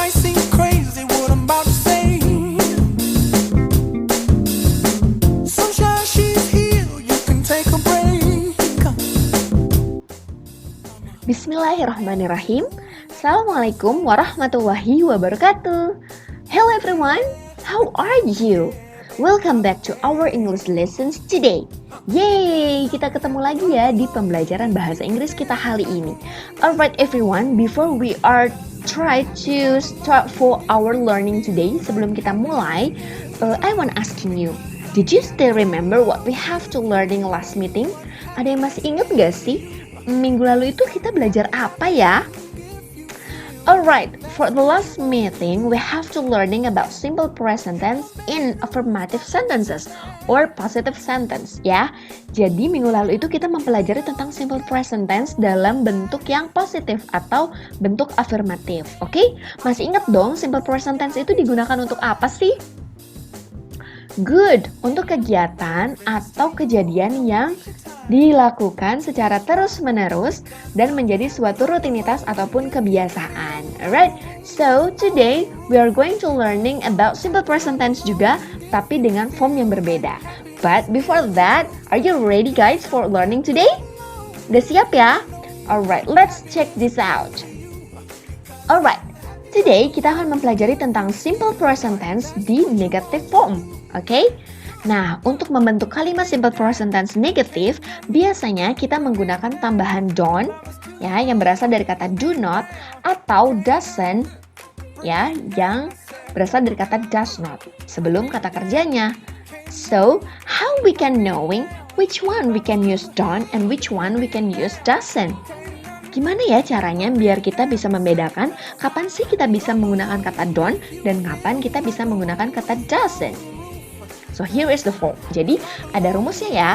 might seem crazy what I'm about to say. Sunshine, she's here, you can take a break. Bismillahirrahmanirrahim. Assalamualaikum warahmatullahi wabarakatuh. Hello everyone, how are you? Welcome back to our English lessons today. Yay, kita ketemu lagi ya di pembelajaran bahasa Inggris kita hari ini. Alright everyone, before we are try to start for our learning today, sebelum kita mulai, I want asking you, did you still remember what we have to learning last meeting? Ada yang masih ingat gak sih? Minggu lalu itu kita belajar apa ya? Alright, for the last meeting, we have to learning about simple present tense in affirmative sentences or positive sentence, ya. Jadi minggu lalu itu kita mempelajari tentang simple present tense dalam bentuk yang positif atau bentuk afirmatif, oke? Masih ingat dong simple present tense itu digunakan untuk apa sih? Good, untuk kegiatan atau kejadian yang dilakukan secara terus-menerus dan menjadi suatu rutinitas ataupun kebiasaan. Alright, so today we are going to learning about simple present tense juga, tapi dengan form yang berbeda. But before that, are you ready guys for learning today? Udah siap ya? Alright, let's check this out. Alright, today kita akan mempelajari tentang simple present tense di negative form. Oke? Nah, untuk membentuk kalimat simple present tense negatif, biasanya kita menggunakan tambahan don't ya yang berasal dari kata do not atau doesn't ya yang berasal dari kata does not sebelum kata kerjanya. So, how we can knowing which one we can use don't and which one we can use doesn't? Gimana ya caranya biar kita bisa membedakan kapan sih kita bisa menggunakan kata don't dan kapan kita bisa menggunakan kata doesn't? So here is the form. Jadi ada rumusnya ya.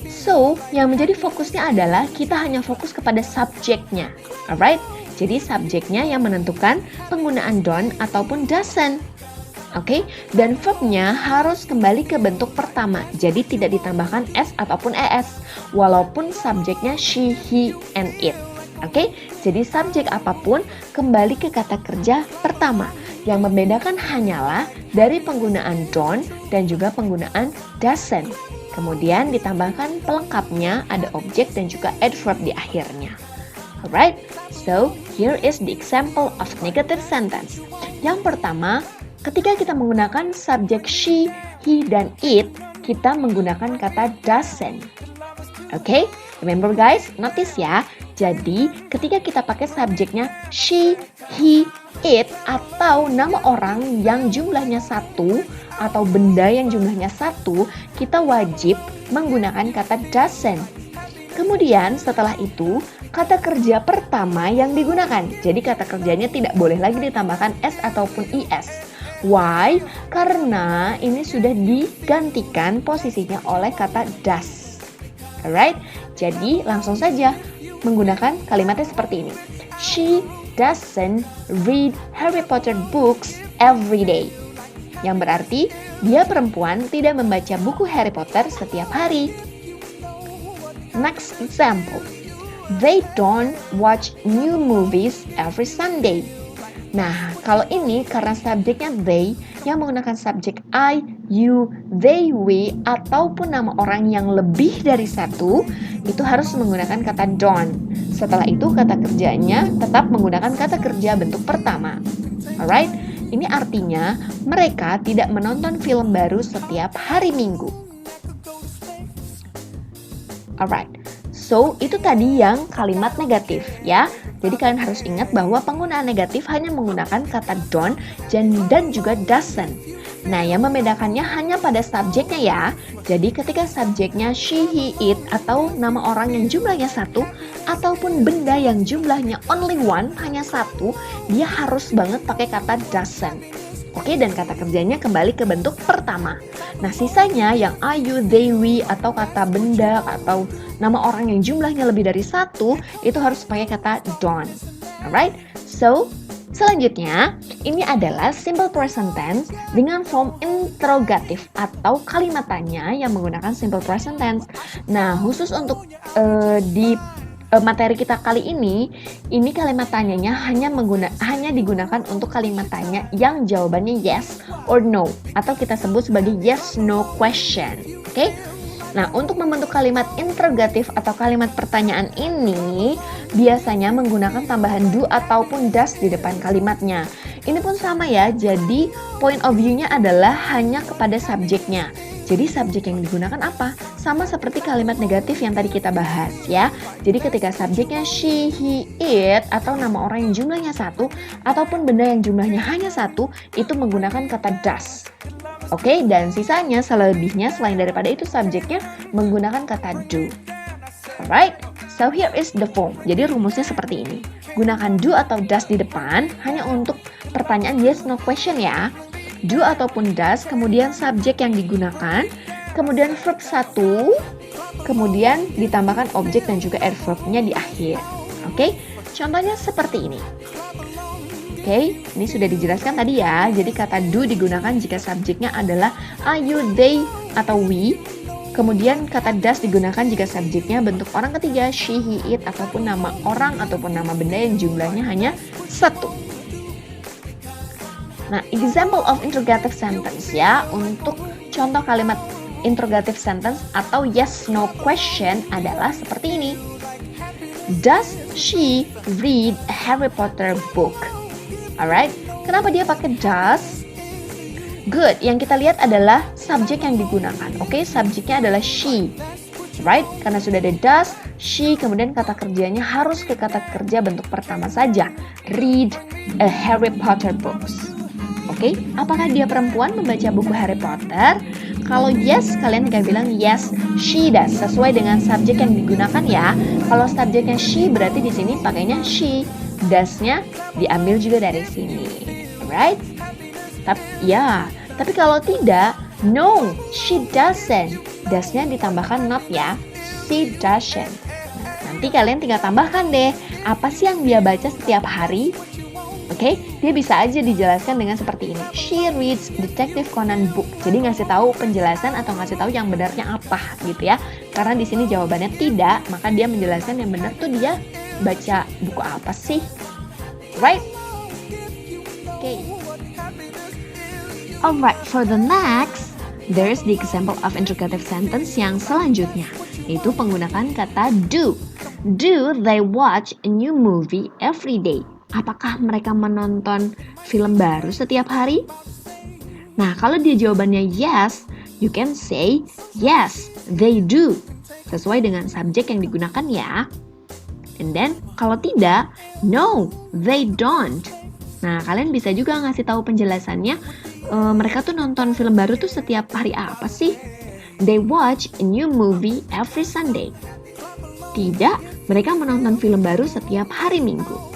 So yang menjadi fokusnya adalah kita hanya fokus kepada subjeknya. Alright? Jadi subjeknya yang menentukan penggunaan don't ataupun doesn't. Oke? Dan verbnya harus kembali ke bentuk pertama. Jadi tidak ditambahkan s ataupun es. Walaupun subjeknya she, he, and it. Oke? Jadi subjek apapun kembali ke kata kerja pertama. Yang membedakan hanyalah dari penggunaan don't dan juga penggunaan doesn't. Kemudian ditambahkan pelengkapnya, ada objek dan juga adverb di akhirnya. Alright, so here is the example of negative sentence. Yang pertama, ketika kita menggunakan subjek she, he, dan it, kita menggunakan kata doesn't. Oke, remember guys, notice ya. Jadi, ketika kita pakai subjeknya she, he, it, atau nama orang yang jumlahnya satu, atau benda yang jumlahnya satu, kita wajib menggunakan kata doesn't. Kemudian, setelah itu, kata kerja pertama yang digunakan. Jadi, kata kerjanya tidak boleh lagi ditambahkan s ataupun is. Why? Karena ini sudah digantikan posisinya oleh kata does. Alright? Jadi, langsung saja menggunakan kalimatnya seperti ini. She doesn't read Harry Potter books every day. Yang berarti dia perempuan tidak membaca buku Harry Potter setiap hari. Next example. They don't watch new movies every Sunday. Nah, kalau ini karena subjeknya they yang menggunakan subjek I, you, they, we, ataupun nama orang yang lebih dari satu, itu harus menggunakan kata don't. Setelah itu kata kerjanya tetap menggunakan kata kerja bentuk pertama. Alright, ini artinya mereka tidak menonton film baru setiap hari Minggu. Alright, so itu tadi yang kalimat negatif ya. Jadi kalian harus ingat bahwa penggunaan negatif hanya menggunakan kata don't dan juga doesn't. Nah, yang membedakannya hanya pada subjeknya ya. Jadi ketika subjeknya she, he, it, atau nama orang yang jumlahnya satu, ataupun benda yang jumlahnya only one, hanya satu, dia harus banget pakai kata doesn't. Oke, dan kata kerjanya kembali ke bentuk pertama. Nah, sisanya yang I, you, they, we, atau kata benda, atau nama orang yang jumlahnya lebih dari satu, itu harus pakai kata don't. Alright, so selanjutnya, ini adalah simple present tense dengan form interrogatif atau kalimat tanya yang menggunakan simple present tense. Nah, khusus untuk di materi kita kali ini kalimat tanyanya hanya digunakan untuk kalimat tanya yang jawabannya yes or no, atau kita sebut sebagai yes no question. Oke? Nah, untuk membentuk kalimat interrogatif atau kalimat pertanyaan ini biasanya menggunakan tambahan do ataupun does di depan kalimatnya. Ini pun sama ya, jadi point of view-nya adalah hanya kepada subjeknya. Jadi subjek yang digunakan apa? Sama seperti kalimat negatif yang tadi kita bahas ya. Jadi ketika subjeknya she, he, it, atau nama orang yang jumlahnya 1, ataupun benda yang jumlahnya hanya 1, itu menggunakan kata does. Oke, dan sisanya selebihnya selain daripada itu subjeknya menggunakan kata do. Alright, so here is the form. Jadi rumusnya seperti ini. Gunakan do atau does di depan hanya untuk pertanyaan yes no question ya. Do ataupun does, kemudian subjek yang digunakan, kemudian verb 1, kemudian ditambahkan objek dan juga adverb-nya di akhir. Oke, contohnya seperti ini. Oke, ini sudah dijelaskan tadi ya. Jadi kata do digunakan jika subjeknya adalah I, you, they, atau we. Kemudian kata does digunakan jika subjeknya bentuk orang ketiga she, he, it, ataupun nama orang ataupun nama benda yang jumlahnya hanya 1. Nah, example of interrogative sentence ya. Untuk contoh kalimat interrogative sentence atau yes no question adalah seperti ini. Does she read a Harry Potter book? Alright, kenapa dia pakai does? Good, yang kita lihat adalah subjek yang digunakan. Oke, subjeknya adalah she. Right, karena sudah ada does, she, kemudian kata kerjanya harus ke kata kerja bentuk pertama saja. Read a Harry Potter books. Oke, apakah dia perempuan membaca buku Harry Potter? Kalau yes, kalian tinggal bilang yes, she does, sesuai dengan subjek yang digunakan ya. Kalau subjeknya she, berarti di sini pakainya she. Does-nya diambil juga dari sini. Alright? Tapi kalau tidak, no, she doesn't. Does-nya ditambahkan not ya. She doesn't. Nah, nanti kalian tinggal tambahkan deh, apa sih yang dia baca setiap hari? Oke, dia bisa aja dijelaskan dengan seperti ini. She reads Detective Conan book. Jadi ngasih tahu penjelasan atau ngasih tahu yang benarnya apa gitu ya. Karena di sini jawabannya tidak, maka dia menjelaskan yang benar tuh dia baca buku apa sih? Right? Okay. Alright, for the next, there's the example of interrogative sentence yang selanjutnya, yaitu penggunaan kata do. Do they watch a new movie every day? Apakah mereka menonton film baru setiap hari? Nah, kalau dia jawabannya yes, you can say yes, they do. Sesuai dengan subjek yang digunakan ya. And then, kalau tidak, no, they don't. Nah, kalian bisa juga ngasih tahu penjelasannya. Mereka tuh nonton film baru tuh setiap hari apa sih? They watch a new movie every Sunday. Tidak, mereka menonton film baru setiap hari Minggu.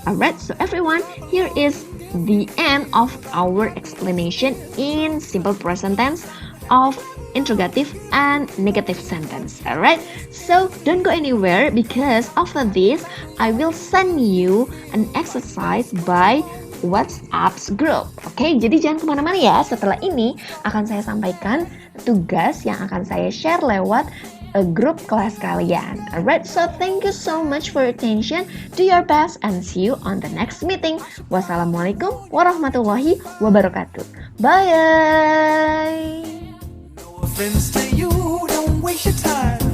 Alright, so everyone, here is the end of our explanation in simple present tense of interrogative and negative sentence. Alright, so don't go anywhere because after this, I will send you an exercise by WhatsApp's group. Oke, jadi jangan kemana-mana ya. Setelah ini akan saya sampaikan tugas yang akan saya share lewat grup kelas kalian. Alright, so thank you so much for your attention. Do your best and see you on the next meeting. Wassalamualaikum warahmatullahi wabarakatuh. Bye. No offense to you, don't waste your time.